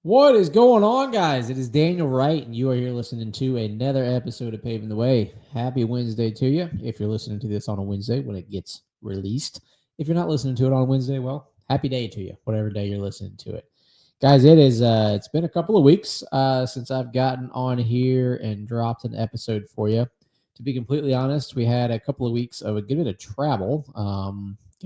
What is going on, guys? It is Daniel Wright, and you are here listening to another episode of Paving the Way. Happy Wednesday to you. If you're listening to this on a Wednesday when it gets released. If you're not listening to it on Wednesday, well, happy day to you, whatever day you're listening to it. Guys, it's been a couple of weeks since I've gotten on here and dropped an episode for you. To be completely honest, we had a couple of weeks of a good bit of travel.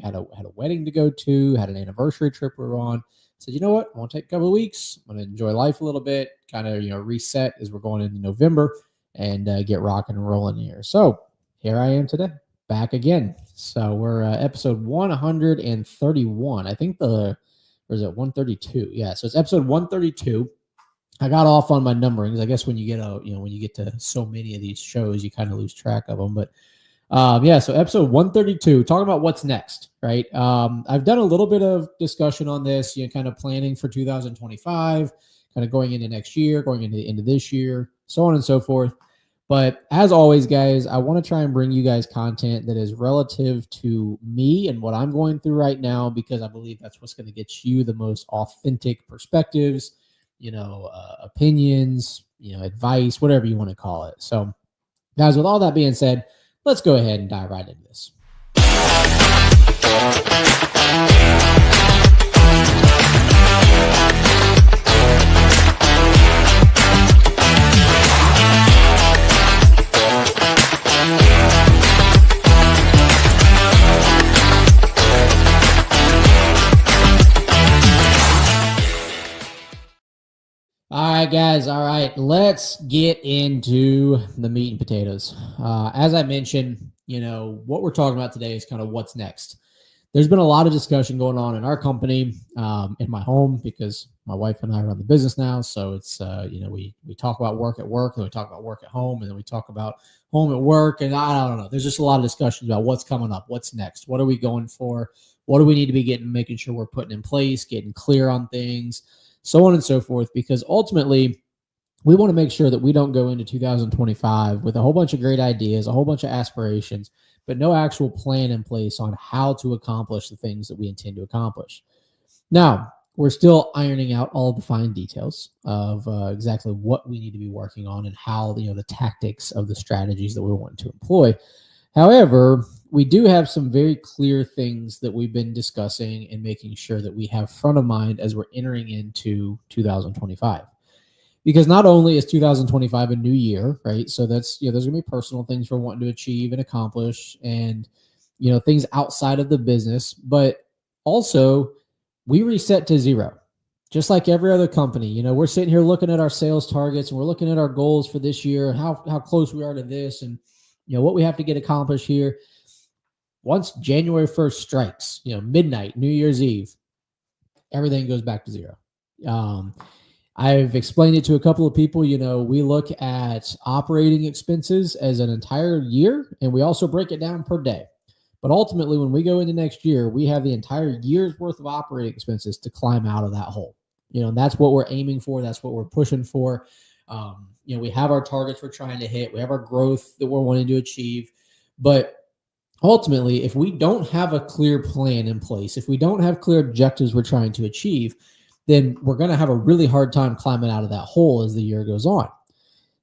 Had a wedding to go to, had an anniversary trip we were on. Said, you know what? I want to take a couple of weeks. I'm going to enjoy life a little bit, kind of, reset as we're going into November and get rocking and rolling here. So here I am today, back again. So we're episode 131. I think or is it 132? Yeah. So it's episode 132. I got off on my numberings. I guess when you get when you get to so many of these shows, you kind of lose track of them. But so episode 132, talking about what's next, right? I've done a little bit of discussion on this, kind of planning for 2025, kind of going into next year, going into the end of this year, so on and so forth. But as always, guys, I want to try and bring you guys content that is relative to me and what I'm going through right now, because I believe that's what's going to get you the most authentic perspectives, opinions, advice, whatever you want to call it. So, guys, with all that being said, let's go ahead and dive right into this. All right, guys. All right, let's get into the meat and potatoes. As I mentioned, what we're talking about today is kind of what's next. There's been a lot of discussion going on in our company, in my home, because my wife and I run the business now. So it's, we talk about work at work, and we talk about work at home, and then we talk about home at work. And I don't know. There's just a lot of discussions about what's coming up, what's next, what are we going for, what do we need to be making sure we're putting in place, getting clear on things, so on and so forth, because ultimately we want to make sure that we don't go into 2025 with a whole bunch of great ideas, a whole bunch of aspirations, but no actual plan in place on how to accomplish the things that we intend to accomplish. Now, we're still ironing out all the fine details of exactly what we need to be working on and how, the tactics of the strategies that we're wanting to employ. However, we do have some very clear things that we've been discussing and making sure that we have front of mind as we're entering into 2025. Because not only is 2025 a new year, right? So that's, there's going to be personal things we're wanting to achieve and accomplish and, things outside of the business, but also we reset to zero. Just like every other company, we're sitting here looking at our sales targets and we're looking at our goals for this year, how close we are to this and, what we have to get accomplished here. Once January 1st strikes, midnight, New Year's Eve, everything goes back to zero. I've explained it to a couple of people. We look at operating expenses as an entire year, and we also break it down per day. But ultimately, when we go into next year, we have the entire year's worth of operating expenses to climb out of that hole. And that's what we're aiming for. That's what we're pushing for. We have our targets we're trying to hit. We have our growth that we're wanting to achieve. But ultimately, if we don't have a clear plan in place, if we don't have clear objectives we're trying to achieve, then we're going to have a really hard time climbing out of that hole as the year goes on.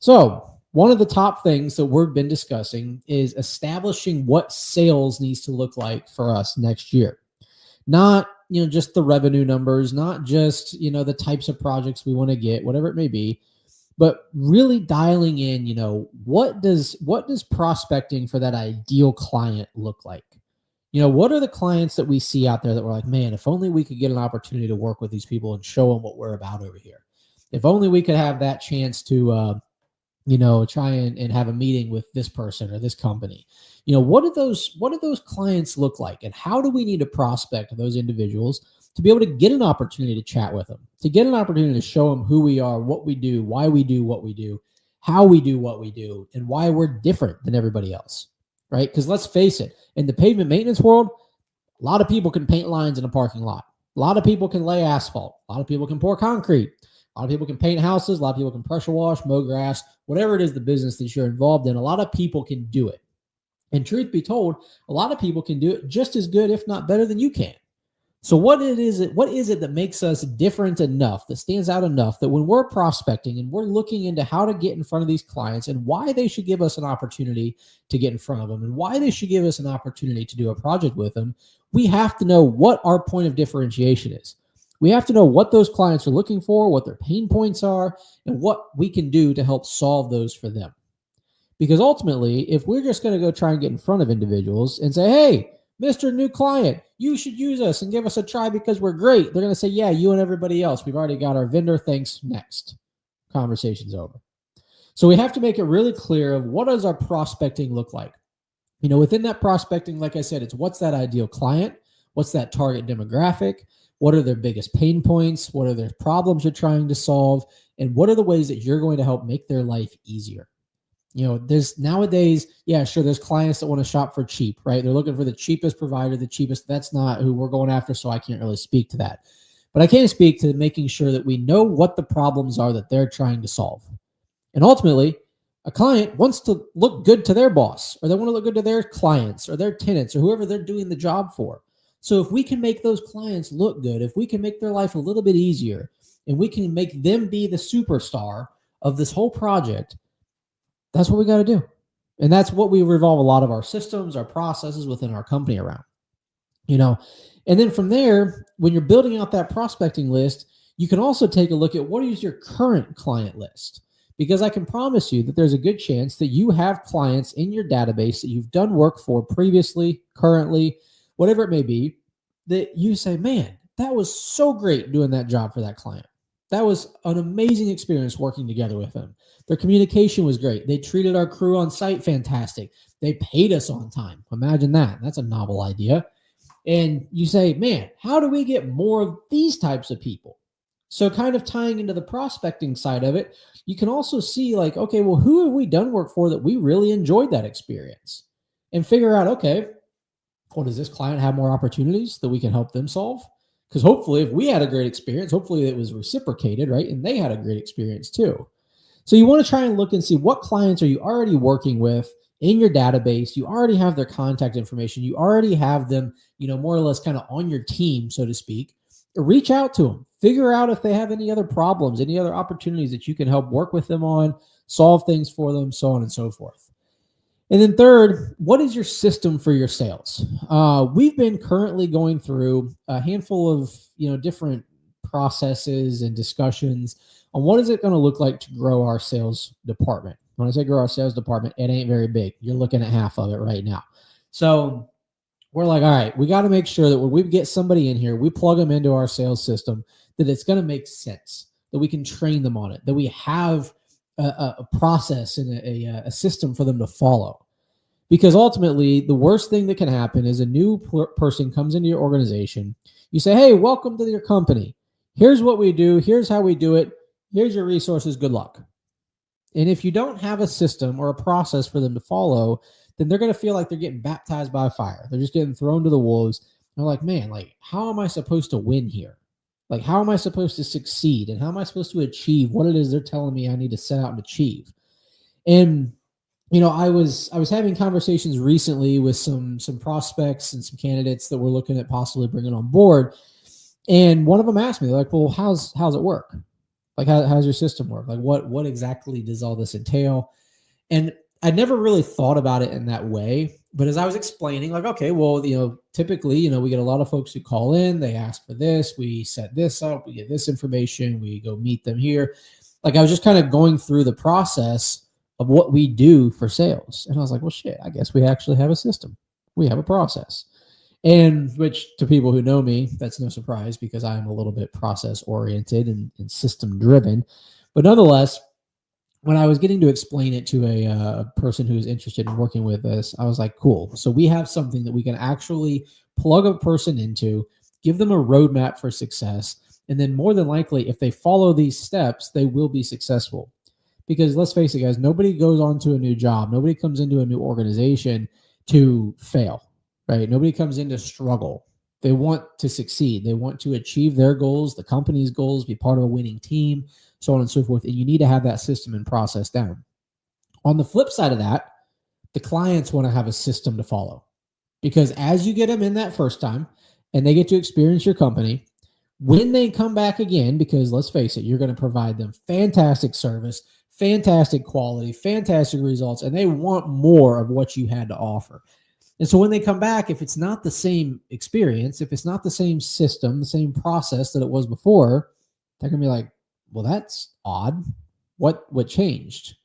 So one of the top things that we've been discussing is establishing what sales needs to look like for us next year. Not, just the revenue numbers, not just, the types of projects we want to get, whatever it may be, but really dialing in, what does prospecting for that ideal client look like? What are the clients that we see out there that we're like, man, if only we could get an opportunity to work with these people and show them what we're about over here. If only we could have that chance to, try and have a meeting with this person or this company. What do those clients look like? And how do we need to prospect those individuals to be able to get an opportunity to chat with them, to get an opportunity to show them who we are, what we do, why we do what we do, how we do what we do, and why we're different than everybody else, right? Because let's face it, in the pavement maintenance world, a lot of people can paint lines in a parking lot. A lot of people can lay asphalt. A lot of people can pour concrete. A lot of people can paint houses. A lot of people can pressure wash, mow grass, whatever it is the business that you're involved in. A lot of people can do it. And truth be told, a lot of people can do it just as good, if not better than you can. So what is it that makes us different enough, that stands out enough, that when we're prospecting and we're looking into how to get in front of these clients and why they should give us an opportunity to get in front of them and why they should give us an opportunity to do a project with them, we have to know what our point of differentiation is. We have to know what those clients are looking for, what their pain points are, and what we can do to help solve those for them. Because ultimately, if we're just going to go try and get in front of individuals and say, hey, Mr. New Client, you should use us and give us a try because we're great, they're going to say, yeah, you and everybody else. We've already got our vendor. Thanks. Next. Conversation's over. So we have to make it really clear of what does our prospecting look like. Within that prospecting, like I said, it's what's that ideal client? What's that target demographic? What are their biggest pain points? What are their problems you're trying to solve? And what are the ways that you're going to help make their life easier? There's nowadays, yeah, sure, there's clients that want to shop for cheap, right? They're looking for the cheapest provider, the cheapest. That's not who we're going after, so I can't really speak to that. But I can speak to making sure that we know what the problems are that they're trying to solve. And ultimately, a client wants to look good to their boss, or they want to look good to their clients or their tenants or whoever they're doing the job for. So if we can make those clients look good, if we can make their life a little bit easier, and we can make them be the superstar of this whole project, that's what we got to do. And that's what we revolve a lot of our systems, our processes within our company around. And then from there, when you're building out that prospecting list, you can also take a look at what is your current client list. Because I can promise you that there's a good chance that you have clients in your database that you've done work for previously, currently, whatever it may be, that you say, man, that was so great doing that job for that client. That was an amazing experience working together with them. Their communication was great. They treated our crew on site fantastic. They paid us on time. Imagine that. That's a novel idea. And you say, man, how do we get more of these types of people? So kind of tying into the prospecting side of it, you can also see like, okay, well, who have we done work for that we really enjoyed that experience? And figure out, okay, well, does this client have more opportunities that we can help them solve? Because hopefully if we had a great experience, hopefully it was reciprocated, right? And they had a great experience too. So you want to try and look and see what clients are you already working with in your database. You already have their contact information. You already have them, more or less kind of on your team, so to speak. Reach out to them. Figure out if they have any other problems, any other opportunities that you can help work with them on, solve things for them, so on and so forth. And then third, what is your system for your sales? We've been currently going through a handful of, different processes and discussions on what is it going to look like to grow our sales department. When I say grow our sales department, it ain't very big. You're looking at half of it right now. So we're like, all right, we got to make sure that when we get somebody in here, we plug them into our sales system, that it's going to make sense, that we can train them on it, that we have a process and a system for them to follow. Because ultimately, the worst thing that can happen is a new person comes into your organization. You say, hey, welcome to your company. Here's what we do. Here's how we do it. Here's your resources. Good luck. And if you don't have a system or a process for them to follow, then they're going to feel like they're getting baptized by fire. They're just getting thrown to the wolves. They're like, man, like, how am I supposed to win here? Like, how am I supposed to succeed? And how am I supposed to achieve what it is they're telling me I need to set out and achieve? And I was having conversations recently with some prospects and some candidates that were looking at possibly bringing on board. And one of them asked me, like, well, how's it work? Like, how's your system work? Like, what exactly does all this entail? And I never really thought about it in that way. But as I was explaining, like, okay, well, typically, we get a lot of folks who call in, they ask for this, we set this up, we get this information, we go meet them here. Like, I was just kind of going through the process of what we do for sales. And I was like, well, shit, I guess we actually have a system. We have a process. And which, to people who know me, that's no surprise because I'm a little bit process oriented and system driven. But nonetheless, when I was getting to explain it to a person who's interested in working with us, I was like, cool. So we have something that we can actually plug a person into, give them a roadmap for success. And then more than likely, if they follow these steps, they will be successful. Because let's face it, guys, nobody goes on to a new job. Nobody comes into a new organization to fail, right? Nobody comes in to struggle. They want to succeed. They want to achieve their goals, the company's goals, be part of a winning team, so on and so forth. And you need to have that system and process down. On the flip side of that, the clients want to have a system to follow. Because as you get them in that first time, and they get to experience your company. When they come back again, because let's face it, you're going to provide them fantastic service, fantastic quality, fantastic results, and they want more of what you had to offer. And so when they come back, if it's not the same experience, if it's not the same system, the same process that it was before, they're going to be like, well, that's odd. What changed?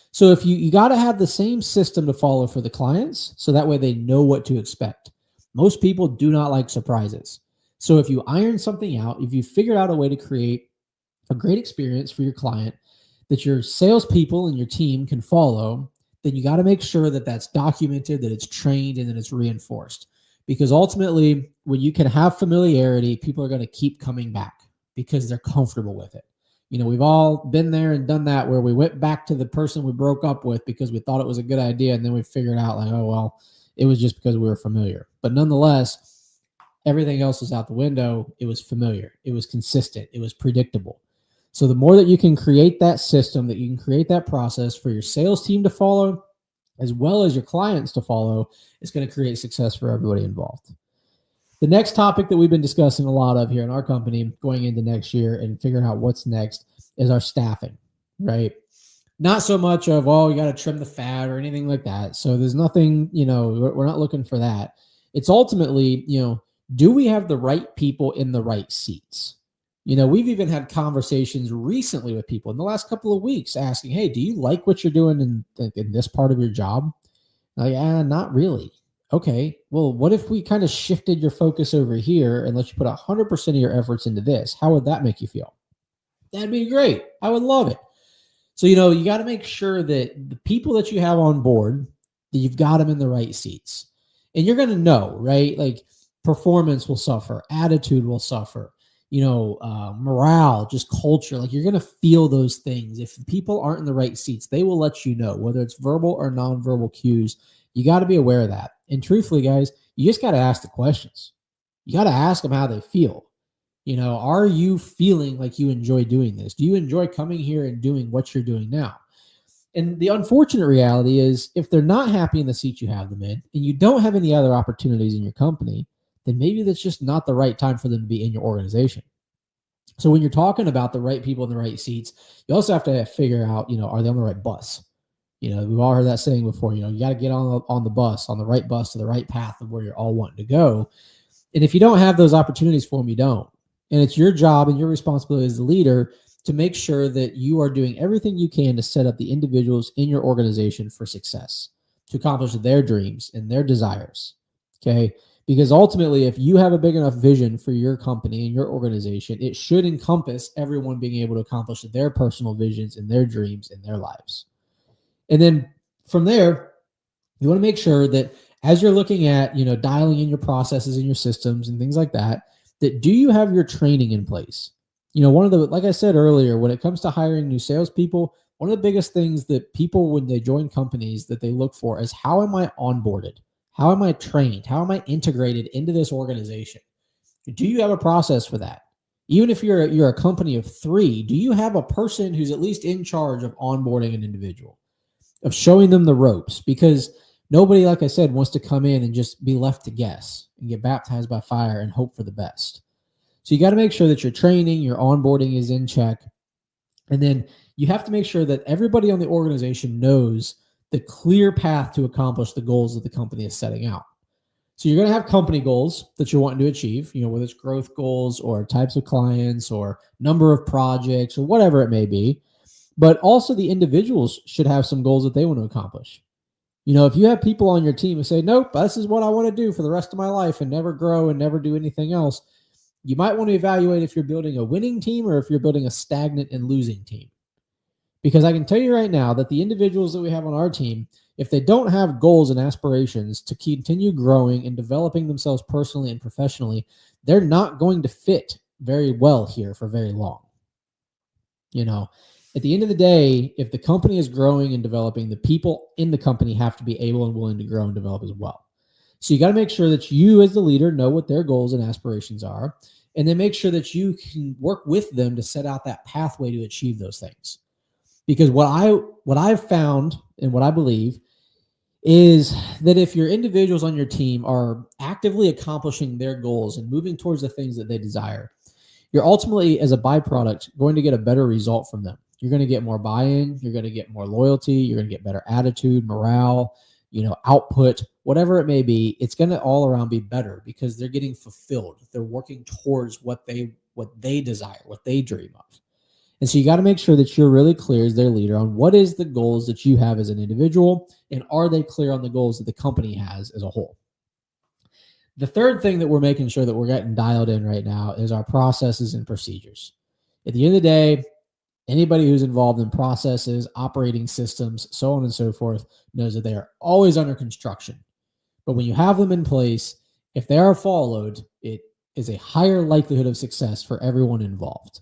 So if you got to have the same system to follow for the clients, so that way they know what to expect. Most people do not like surprises. So if you iron something out, if you figured out a way to create a great experience for your client that your salespeople and your team can follow, then you got to make sure that that's documented, that it's trained, and that it's reinforced. Because ultimately, when you can have familiarity, people are going to keep coming back because they're comfortable with it. We've all been there and done that, where we went back to the person we broke up with because we thought it was a good idea, and then we figured out like, oh, well, it was just because we were familiar. But nonetheless, everything else was out the window. It was familiar. It was consistent. It was predictable. So the more that you can create that system, that you can create that process for your sales team to follow, as well as your clients to follow, it's going to create success for everybody involved. The next topic that we've been discussing a lot of here in our company going into next year and figuring out what's next is our staffing, right? Not so much of, oh, you got to trim the fat or anything like that. So there's nothing, we're not looking for that. It's ultimately, do we have the right people in the right seats? We've even had conversations recently with people in the last couple of weeks asking, hey, do you like what you're doing in this part of your job? Like, not really. Okay, well, what if we kind of shifted your focus over here and let you put 100% of your efforts into this? How would that make you feel? That'd be great. I would love it. So, you got to make sure that the people that you have on board, that you've got them in the right seats. And you're going to know, right? Like performance will suffer, attitude will suffer, morale, just culture. Like you're going to feel those things. If people aren't in the right seats, they will let you know, whether it's verbal or nonverbal cues. You got to be aware of that. And truthfully, guys, you just got to ask the questions. You got to ask them how they feel. Are you feeling like you enjoy doing this? Do you enjoy coming here and doing what you're doing now? And the unfortunate reality is, if they're not happy in the seat you have them in, and you don't have any other opportunities in your company, then maybe that's just not the right time for them to be in your organization. So when you're talking about the right people in the right seats, you also have to figure out, are they on the right bus? We've all heard that saying before, you got to get on the bus, on the right bus to the right path of where you're all wanting to go. And if you don't have those opportunities for them, you don't. And it's your job and your responsibility as the leader to make sure that you are doing everything you can to set up the individuals in your organization for success, to accomplish their dreams and their desires. Okay. Because ultimately, if you have a big enough vision for your company and your organization, it should encompass everyone being able to accomplish their personal visions and their dreams in their lives. And then from there, you want to make sure that as you're looking at, dialing in your processes and your systems and things like that, that do you have your training in place? Like I said earlier, when it comes to hiring new salespeople, one of the biggest things that people, when they join companies, that they look for is, how am I onboarded? How am I trained? How am I integrated into this organization? Do you have a process for that? Even if you're a company of 3, do you have a person who's at least in charge of onboarding an individual, of showing them the ropes? Because nobody, like I said, wants to come in and just be left to guess and get baptized by fire and hope for the best. So you got to make sure that your training, your onboarding is in check. And then you have to make sure that everybody on the organization knows the clear path to accomplish the goals that the company is setting out. So you're going to have company goals that you're wanting to achieve, whether it's growth goals or types of clients or number of projects or whatever it may be. But also the individuals should have some goals that they want to accomplish. If you have people on your team who say, nope, this is what I want to do for the rest of my life and never grow and never do anything else, you might want to evaluate if you're building a winning team or if you're building a stagnant and losing team. Because I can tell you right now that the individuals that we have on our team, if they don't have goals and aspirations to continue growing and developing themselves personally and professionally, they're not going to fit very well here for very long. At the end of the day, if the company is growing and developing, the people in the company have to be able and willing to grow and develop as well. So you got to make sure that you as the leader know what their goals and aspirations are, and then make sure that you can work with them to set out that pathway to achieve those things. Because what I've found and what I believe is that if your individuals on your team are actively accomplishing their goals and moving towards the things that they desire, you're ultimately, as a byproduct, going to get a better result from them. You're going to get more buy-in, you're going to get more loyalty, you're going to get better attitude, morale, output, whatever it may be. It's going to all around be better because they're getting fulfilled. They're working towards what they desire, what they dream of. And so you got to make sure that you're really clear as their leader on what is the goals that you have as an individual, and are they clear on the goals that the company has as a whole. The third thing that we're making sure that we're getting dialed in right now is our processes and procedures. At the end of the day, anybody who's involved in processes, operating systems, so on and so forth, knows that they are always under construction. But when you have them in place, if they are followed, it is a higher likelihood of success for everyone involved.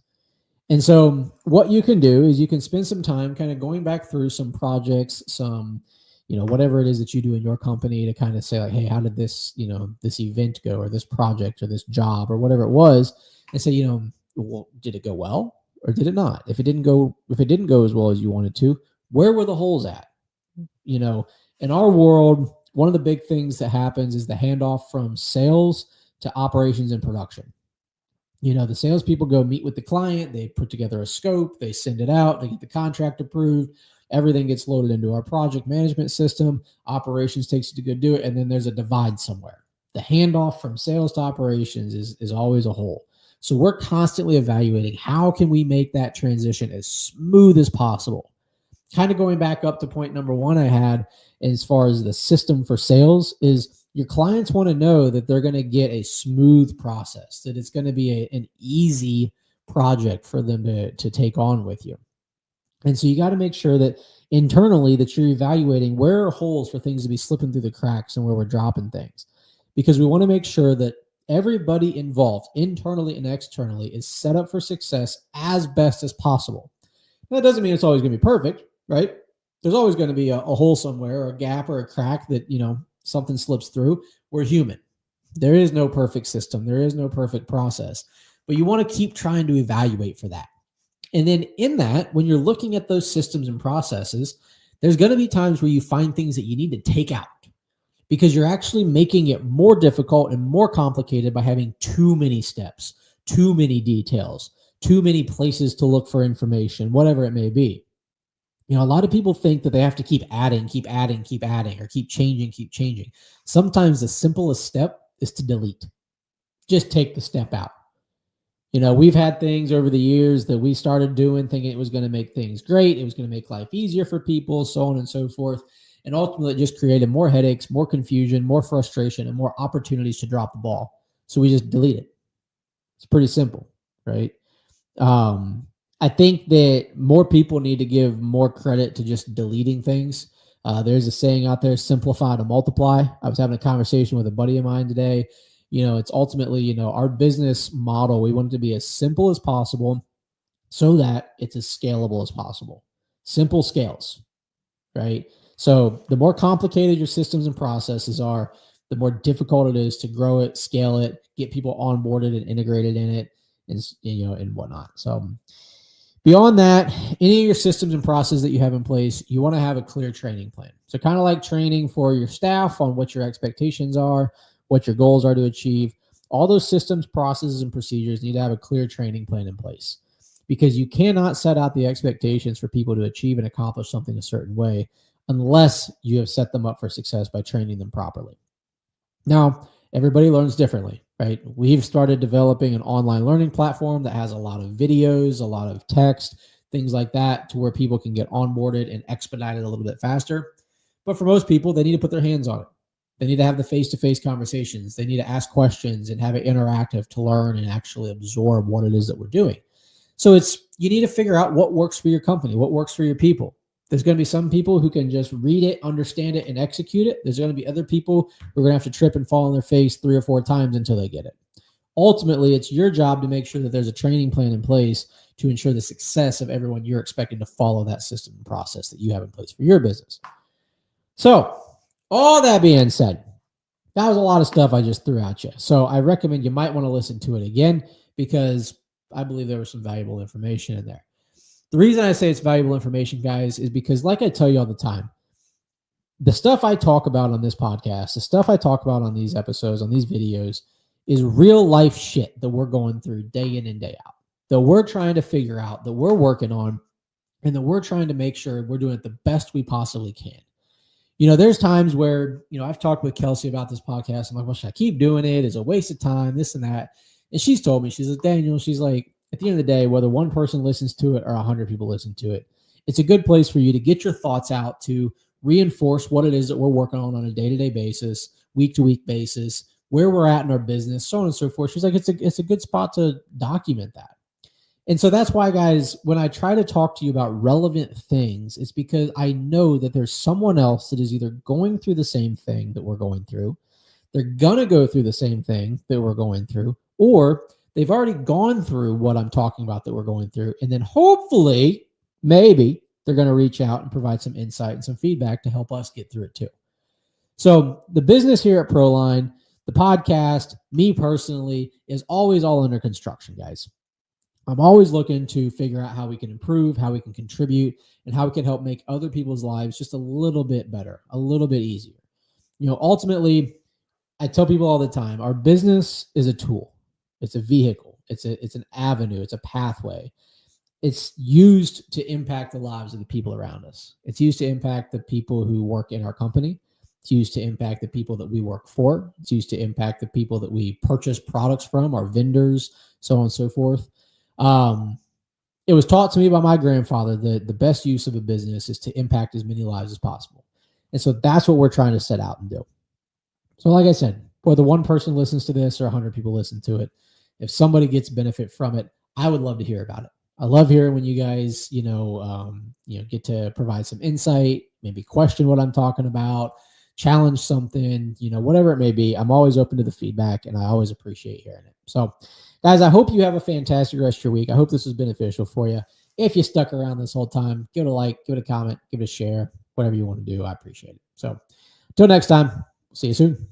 And so what you can do is you can spend some time kind of going back through some projects, some, whatever it is that you do in your company, to kind of say like, hey, how did this, this event go, or this project or this job or whatever it was, and say, well, did it go well or did it not? If it didn't go as well as you wanted to, where were the holes at? In our world, one of the big things that happens is the handoff from sales to operations and production. The salespeople go meet with the client, they put together a scope, they send it out, they get the contract approved, everything gets loaded into our project management system, operations takes it to go do it, and then there's a divide somewhere. The handoff from sales to operations is always a hole. So we're constantly evaluating how can we make that transition as smooth as possible. Kind of going back up to point number one I had as far as the system for sales is, your clients want to know that they're going to get a smooth process, that it's going to be an easy project for them to take on with you. And so you got to make sure that internally that you're evaluating where are holes for things to be slipping through the cracks and where we're dropping things, because we want to make sure that everybody involved internally and externally is set up for success as best as possible. Now, that doesn't mean it's always going to be perfect, right? There's always going to be a hole somewhere, or a gap or a crack that, something slips through. We're human. There is no perfect system. There is no perfect process, but you want to keep trying to evaluate for that. And then in that, when you're looking at those systems and processes, there's going to be times where you find things that you need to take out because you're actually making it more difficult and more complicated by having too many steps, too many details, too many places to look for information, whatever it may be. A lot of people think that they have to keep adding, or keep changing. Sometimes the simplest step is to delete. Just take the step out. We've had things over the years that we started doing thinking it was going to make things great. It was going to make life easier for people, so on and so forth. And ultimately, it just created more headaches, more confusion, more frustration, and more opportunities to drop the ball. So we just delete it. It's pretty simple, right? I think that more people need to give more credit to just deleting things. There's a saying out there, simplify to multiply. I was having a conversation with a buddy of mine today. It's ultimately, our business model, we want it to be as simple as possible so that it's as scalable as possible. Simple scales, right? So the more complicated your systems and processes are, the more difficult it is to grow it, scale it, get people onboarded and integrated in it, and whatnot. So beyond that, any of your systems and processes that you have in place, you want to have a clear training plan. So kind of like training for your staff on what your expectations are, what your goals are to achieve. All those systems, processes, and procedures need to have a clear training plan in place, because you cannot set out the expectations for people to achieve and accomplish something a certain way unless you have set them up for success by training them properly. Now, everybody learns differently, right? We've started developing an online learning platform that has a lot of videos, a lot of text, things like that, to where people can get onboarded and expedited a little bit faster. But for most people, they need to put their hands on it. They need to have the face-to-face conversations. They need to ask questions and have it interactive to learn and actually absorb what it is that we're doing. So you need to figure out what works for your company, what works for your people. There's going to be some people who can just read it, understand it, and execute it. There's going to be other people who are going to have to trip and fall on their face 3 or 4 times until they get it. Ultimately, it's your job to make sure that there's a training plan in place to ensure the success of everyone you're expecting to follow that system and process that you have in place for your business. So, all that being said, that was a lot of stuff I just threw at you. So I recommend you might want to listen to it again, because I believe there was some valuable information in there. The reason I say it's valuable information, guys, is because, like I tell you all the time, the stuff I talk about on this podcast, the stuff I talk about on these episodes, on these videos, is real life shit that we're going through day in and day out, that we're trying to figure out, that we're working on, and that we're trying to make sure we're doing it the best we possibly can. There's times where, I've talked with Kelsey about this podcast. I'm like, well, should I keep doing it? It's a waste of time, this and that. And she's told me, she's like, Daniel, she's like, at the end of the day, whether one person listens to it or 100 people listen to it, it's a good place for you to get your thoughts out, to reinforce what it is that we're working on a day-to-day basis, week-to-week basis, where we're at in our business, so on and so forth. She's like, it's a good spot to document that. And so that's why, guys, when I try to talk to you about relevant things, it's because I know that there's someone else that is either going through the same thing that we're going through, they're going to go through the same thing that we're going through, or they've already gone through what I'm talking about that we're going through. And then hopefully, maybe they're going to reach out and provide some insight and some feedback to help us get through it too. So the business here at Proline, the podcast, me personally, is always all under construction, guys. I'm always looking to figure out how we can improve, how we can contribute, and how we can help make other people's lives just a little bit better, a little bit easier. Ultimately, I tell people all the time, our business is a tool. It's a vehicle. It's an avenue. It's a pathway. It's used to impact the lives of the people around us. It's used to impact the people who work in our company. It's used to impact the people that we work for. It's used to impact the people that we purchase products from, our vendors, so on and so forth. It was taught to me by my grandfather that the best use of a business is to impact as many lives as possible. And so that's what we're trying to set out and do. So like I said, whether one person listens to this or 100 people listen to it, if somebody gets benefit from it, I would love to hear about it. I love hearing when you guys, get to provide some insight, maybe question what I'm talking about, challenge something, whatever it may be. I'm always open to the feedback, and I always appreciate hearing it. So, guys, I hope you have a fantastic rest of your week. I hope this was beneficial for you. If you stuck around this whole time, give it a like, give it a comment, give it a share, whatever you want to do. I appreciate it. So, until next time, see you soon.